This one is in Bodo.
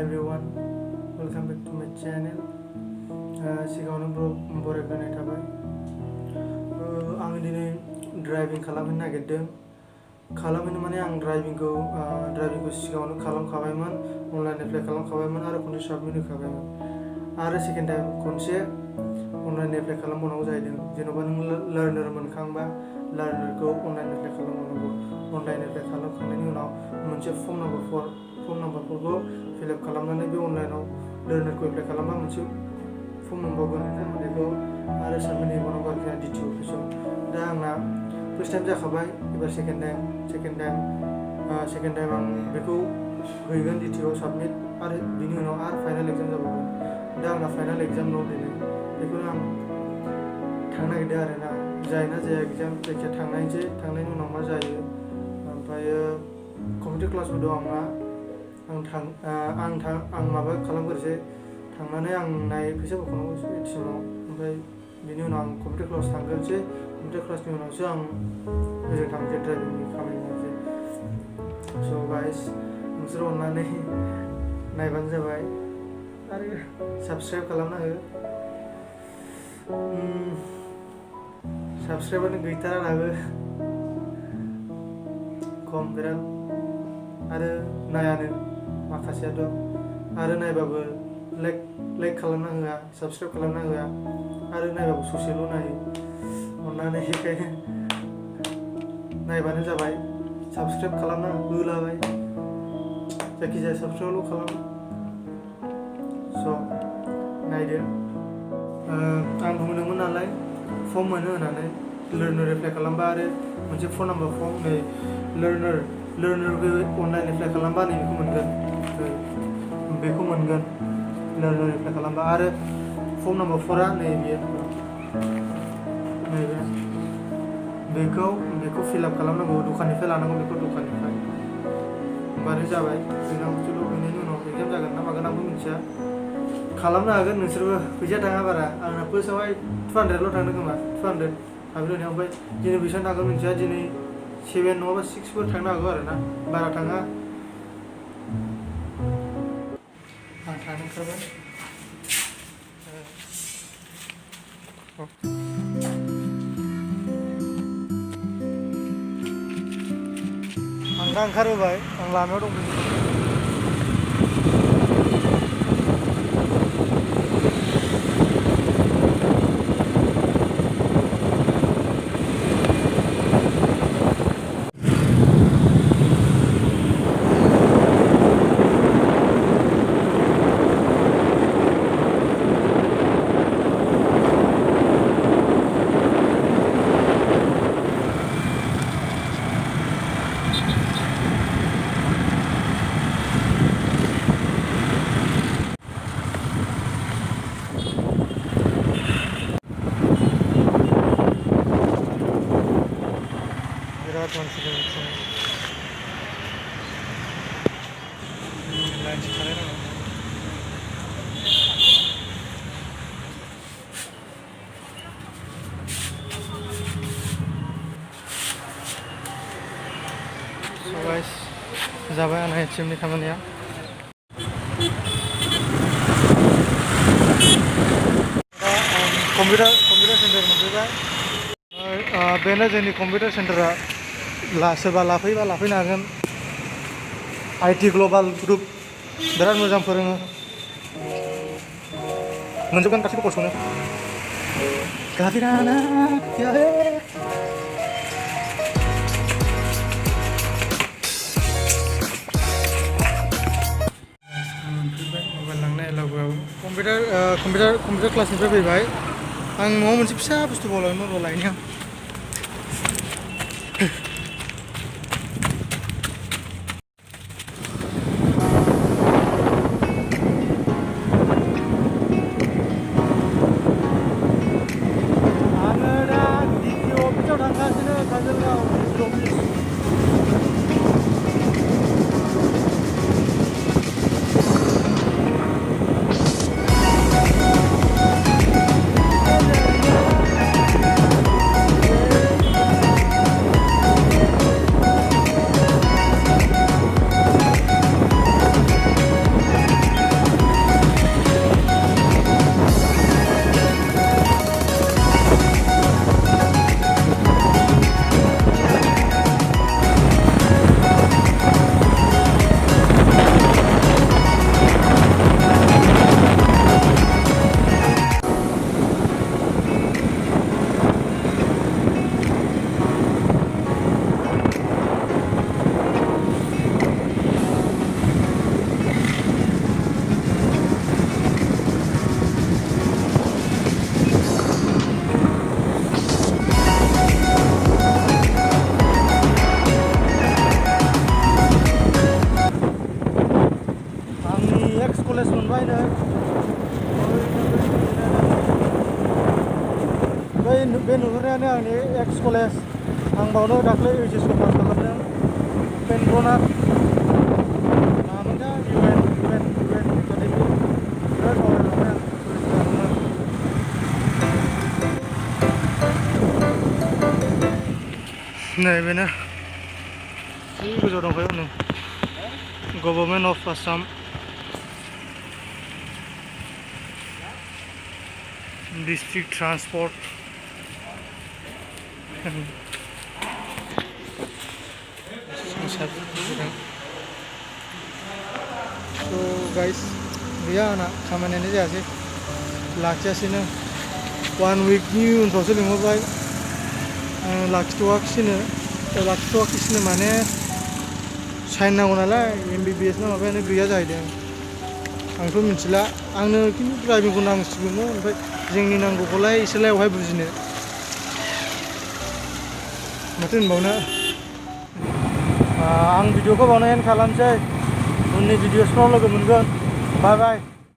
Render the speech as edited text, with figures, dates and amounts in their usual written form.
Hi everyone, welcome back to my channel. सिगाङावनो बरायग्रोनाय थाबाय। आं दिनै ड्राइभिं खालामनो नागिरदों। खालामनो माने आं ड्राइभिंखौ सिगाङावनो खालामखाबायमोन, अनलाइन एप्लाइ खालामखाबायमोन आरो खनसे साबमिट होखाबायमोन। आरो सेकेन्ड टाइम खनसे अनलाइन एप्लाइ खालामबावनांगौ जाहैदों। जेन'बा नों लार्नार मोनखांबा लार्नारखौ अनलाइन एप्लाइ खालामबावनांगौ। अनलाइन एप्लाइ खालामखांनायनि उनाव मोनसे फर्म नाम्बारफोरखौ फिल आप खालामनानै बे अनलाइनाव लार्नारखौ एप्लाइ खालामबा मोनसे फर्म मोनबावगोन। बेखौ आरो साबमिट होबावनांगौ आरोखि DTO अफिसाव। दा आंना फार्स्ट टाइम जाखाबाय, एबार सेकेन्ड टाइम आं बेखौ हैगोन DTO साबमिट, आरो बिनि उनाव आरो फाइनाल एग्जाम जाबावगोन। दा आंना फाइनाल एग्जाम दं दिनै, बेखौनो आं थांनो नागिरदों आरोना। जायोना जाया एग्जाम, जायखिया थांनायसै, थांनायनि उनाव मा जायो। ओमफ्रायो कम्पिउटार क्लासबो दं आंना। आं माबा खालामग्रोसै, थांनानै आं फैसा बोखांनांगौ ATM-आव, ओमफ्राय बिनि उनाव आं कम्पिउटार क्लास थांग्रोनोसै। कम्पिउटार क्लासनि उनावसो आं ओजों थांसै ड्राइभिंनि खामानि मावनोसै। स' गाइस, नोंसोर अननानै नायबानो जाबाय आरो साबस्क्राइब खालामना हो। साबस्क्राइबानो गैथारा दाबो, खम बिराद, आरो नायानो माखासेयाथ', आरो नायबाबो लाइक खालामना होआ, साबस्क्राइब खालामना होआ, आरो नायबाबो ससेल' नायो। अननानै बेखायनो नायबानो जाबाय, साबस्क्राइब खालामना होलाबाय, जायखिजाया साबस्क्राइबल' खालाम। स' नायदो। आं बुंदोंमोन नालाय फर्म मोनो होननानै, लार्नार एप्लाइ खालामबा आरो मोनसे फर्म नाम्बार फर्म, नै लार्नारखौ अनलाइन एप्लाइ खालामबा नै बेखौ मोनगोन। लार्नार एप्लाइ खालामबा आरो फर्म नाम्बार 4आ नै बेयो, नैबे बेखौ फिल आप खालामनांगौ, दखाननिफ्राय लानांगौ, बेखौ दखाननिफ्राय। होमबानो जाबाय। हैनायनि उनाव एग्जाम जागोन ना मागोन आंबो मिथिया। खालामनो हागोन नोंसोरबो, फैसा थाङा बारा। आंना फार्स्टआवहाय 200ल' थांदों खोमा, 200 हाबैल' होनायाव। ओमफ्राय दिनै बेसेबां थांगोन मिथिया, दिनै 7 नङाबा 6फोर थांनो हागौ आरोना, बारा थाङा। आं थांनो ओंखारबाय। आं दा ओंखारबोबाय, आं लामायाव दंफैयो। बिराद मानसि दं बिथिं, लाइन थालाय नांगौ। गाइस, जाबाय आंना ATM-नि खामानिया। कम्पिउटार सेन्टार मोनफैबाय। बेनो जोंनि कम्पिउटार सेन्टारा। सोरबा लाफैबा लाफैनो हागोन। IT ग्ल'बाल ग्रुप, बिराद मोजां फोरोङो, मोनजोबगोन गासैबो कर्सखौनो। मबाइल लांनाय एलाउआव कम्पिउटार क्लासनिफ्राय फैबाय। आं न'आव मोनसे फिसा बुस्थु बावलांदोंमोन, र' लायनि आं। आङो दा DTO अफिसाव थांगासिनो, काजलगाव DTO अफिस। कलेज आं बावनो दाख्लै ओइचएस खौ पास खालामदों पेनद्रनाथ मामोनथाय इउएन एकाडेमि बिराद बावलायलांबाय आं नै बेनो जि गोजौ दंखायो नै government of Assam district transport So guys, गैया आंना खामानियानो जायासै लाखियासैनो 1 weekनि उनफ्रावसो लिंहरबाय लाखिथ'वाखैसैनो माने साइन नांगौ नालाय MBBS ना माबायानो गैया जाहैदों आंथ' मिथिला आंनो खिन्थु ड्राइभिंखौ नांसिगौमोन ओमफ्राय जोंनि नांगौखौलाय इसोरलाय अहाय बुजिनो माथो होनबावनो आं भिडिअखौ बावनो एन्ड खालामसै उननि भिडिअसफ्राव लोगो मोनगोन बाय बाय